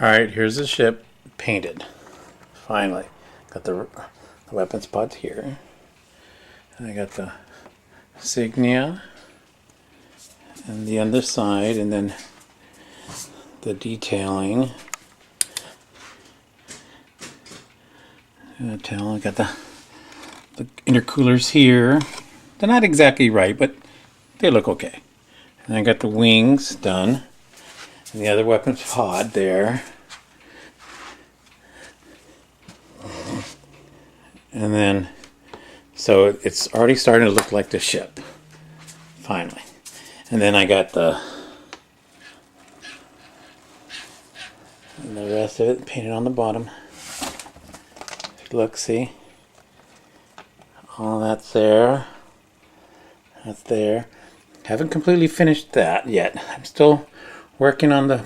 Alright, here's the ship painted. Finally. Got the weapon spots here. And I got the insignia and the underside, and then the detailing. I got the intercoolers here. They're not exactly right, but they look okay. And I got the wings done. And the other weapons pod there. And then, so it's already starting to look like the ship. Finally. And then I got the rest of it painted on the bottom. Look, see? All that's there. That's there. Haven't completely finished that yet. I'm still working on the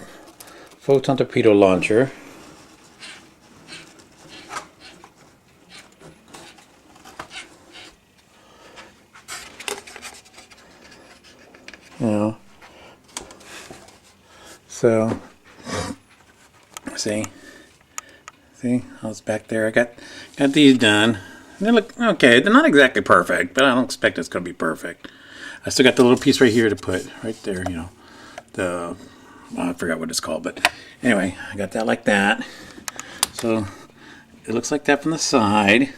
photon torpedo launcher. You know. So, see, I was back there. I got these done. They look okay. They're not exactly perfect, but I don't expect it's going to be perfect. I still got the little piece right here to put right there. You know, I forgot what it's called, but anyway, I got that like that. So it looks like that from the side.